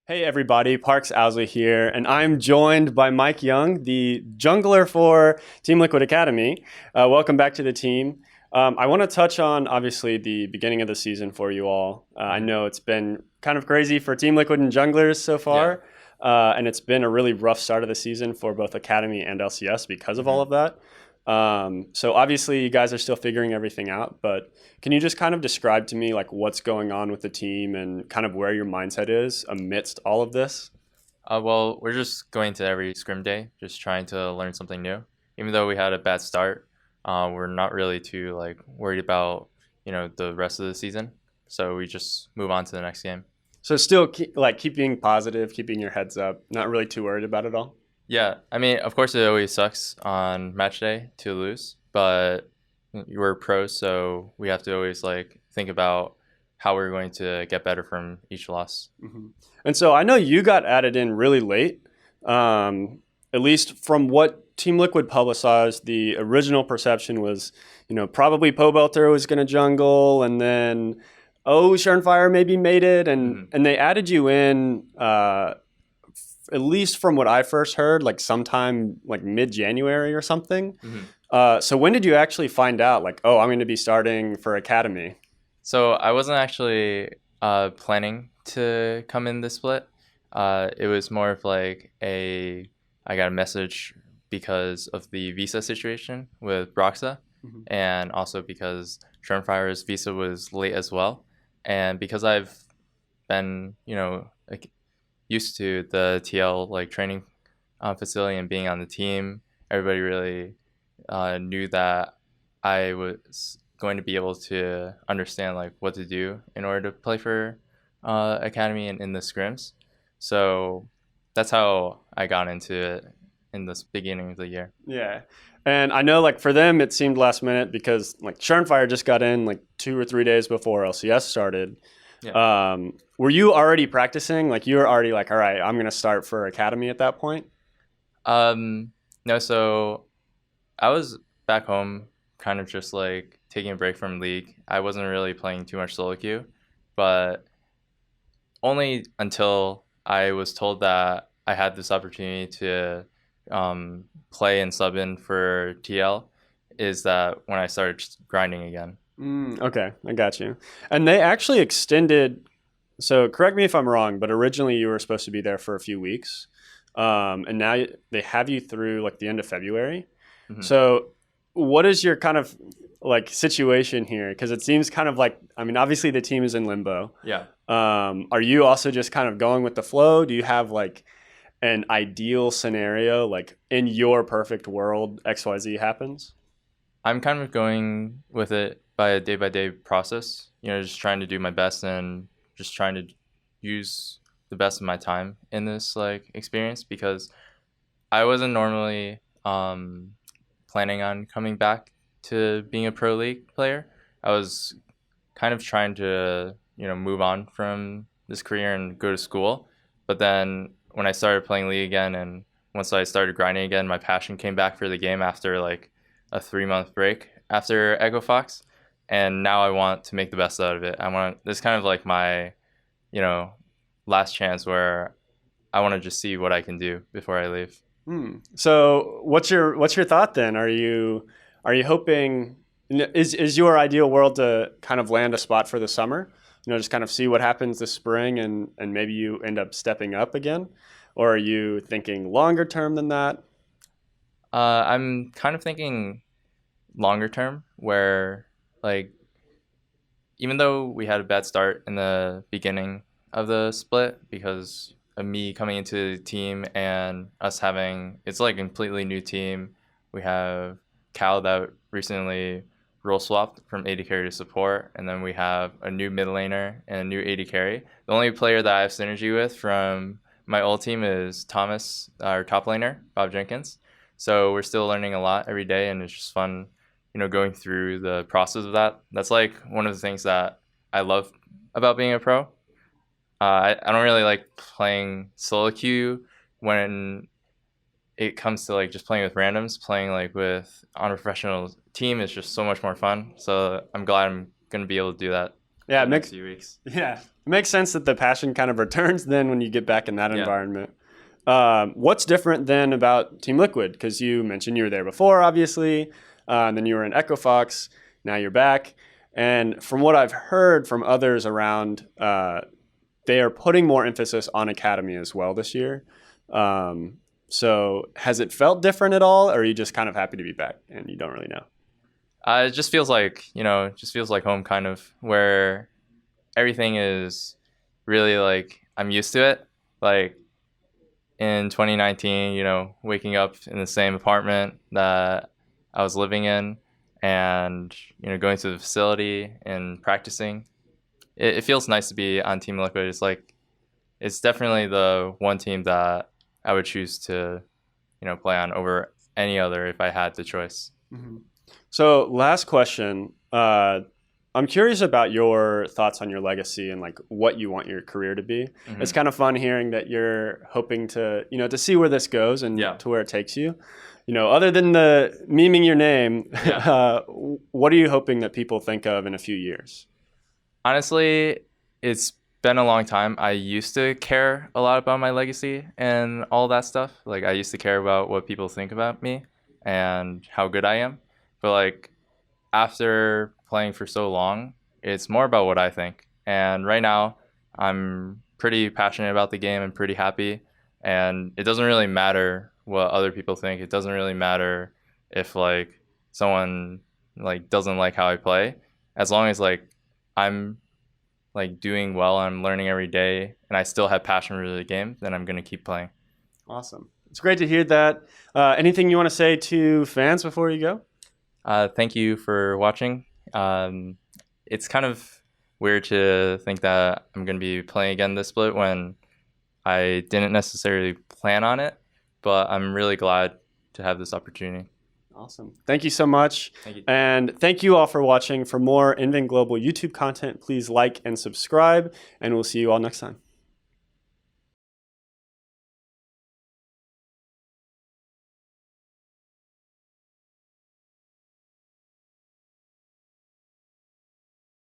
Hey everybody, Parks Owsley here, and I'm joined by MikeYeung, the jungler for Team Liquid Academy. Welcome back to the team. I want to touch on obviously the beginning of the season for you all. I hmm know it's been kind of crazy for Team Liquid and junglers so Yeah. far, and it's been a really rough start of the season for both Academy and LCS because of all hmm of that. So obviously you guys are still figuring everything out, but can you just kind of describe to me like what's going on with the team and kind of where your mindset is amidst all of this? Well, we're just going to every scrim day, just trying to learn something new. Even though we had a bad start, we're not really too worried about the rest of the season. So we just move on to the next game. So still like keeping positive, keeping your heads up, not really too worried about it all. Yeah, I mean, of course, it always sucks on match day to lose, but we're pros, so we have to always think about how we're going to get better from each loss. hmm And so I know you got added in really late. At least from what Team Liquid publicized, the original perception was, probably Pobelter was going to jungle, and then Fire maybe made it, and hmm and they added you in. At least from what I first heard, like sometime like mid January or something. hmm So when did you actually find out, like, oh, I'm going to be starting for Academy? So I wasn't actually planning to come in this split. It was more of I got a message because of the visa situation with Broxa, Mhm. and also because Shrinefire's visa was late as well, and because I've been used to the TL training facility and being on the team, everybody really knew that I was going to be able to understand what to do in order to play for academy and in the scrims. So that's how I got into it in the beginning of the year. Yeah. And I know, like, for them, it seemed last minute because, like, Fire just got in, like, 2 or 3 days before LCS started. Yeah. Were you already practicing? Like, you were already like, all right, I'm going to start for Academy at that point? Um, no, so I was back home, kind of just taking a break from league. I wasn't really playing too much solo queue, but only until I was told that I had this opportunity to play and sub in for TL is that when I started grinding again. Okay, I got you. And they actually extended. So correct me if I'm wrong, but originally you were supposed to be there for a few weeks, and now they have you through like the end of February. hmm So what is your kind of like situation here? Because it seems kind of like, I mean, obviously the team is in limbo. Yeah, Are you also just kind of going with the flow? Do you have like an ideal scenario, like in your perfect world, XYZ happens? I'm kind of going with it by day process. Just trying to do my best and just trying to use the best of my time in this experience because I wasn't normally planning on coming back to being a pro league player. I was kind of trying to, move on from this career and go to school. But then when I started playing league again and once I started grinding again, my passion came back for the game after a 3 month break after Echo Fox. And now I want to make the best out of it. I want this kind of my, you know, last chance where I want to just see what I can do before I leave. So what's your thought then? Are you hoping, is your ideal world to kind of land a spot for the summer? Just kind of see what happens this spring and maybe you end up stepping up again? Or are you thinking longer term than that? I'm kind of thinking longer term where like even though we had a bad start in the beginning of the split because of me coming into the team and us having it's like a completely new team. We have Cal that recently role swapped from AD carry to support, and then we have a new mid laner and a new AD carry. The only player that I have synergy with from my old team is Thomas, our top laner, Bob Jenkins. So we're still learning a lot every day, and it's just fun going through the process of that. That's like one of the things that I love about being a pro. I don't really like playing solo queue when it comes to just playing with randoms. Playing with on a professional team is just so much more fun. So I'm glad I'm gonna be able to do that. Yeah, the next few weeks. yeah, it makes sense that the passion kind of returns then when you get back in that environment. What's different then about Team Liquid? Because you mentioned you were there before, obviously, and then you were in Echo Fox. Now you're back. And from what I've heard from others around, they are putting more emphasis on Academy as well this year. So has it felt different at all, or are you just kind of happy to be back and you don't really know? It just feels like, just feels like home, kind of, where everything is really like I'm used to it. Like in 2019, waking up in the same apartment that I was living in and, going to the facility and practicing. It feels nice to be on Team Liquid. It's definitely the one team that I would choose to, play on over any other if I had the choice. Mm-hmm. So last question. I'm curious about your thoughts on your legacy and like what you want your career to be. Mm-hmm. It's kind of fun hearing that you're hoping to, to see where this goes and to where it takes you. Other than the memeing your name, what are you hoping that people think of in a few years? Honestly, it's been a long time. I used to care a lot about my legacy and all that stuff. Like I used to care about what people think about me and how good I am. But like after playing for so long, it's more about what I think. And right now, I'm pretty passionate about the game and pretty happy. And it doesn't really matter what other people think. It doesn't really matter if like someone like doesn't like how I play. As long as like I'm like doing well, I'm learning every day, and I still have passion for the game, then I'm gonna keep playing. Awesome. It's great to hear that. Anything you want to say to fans before you go? Thank you for watching. It's kind of weird to think that I'm going to be playing again this split when I didn't necessarily plan on it, but I'm really glad to have this opportunity. Awesome. Thank you so much. Thank you. And thank you all for watching. For more nVent Global YouTube content, please like and subscribe, and we'll see you all next time.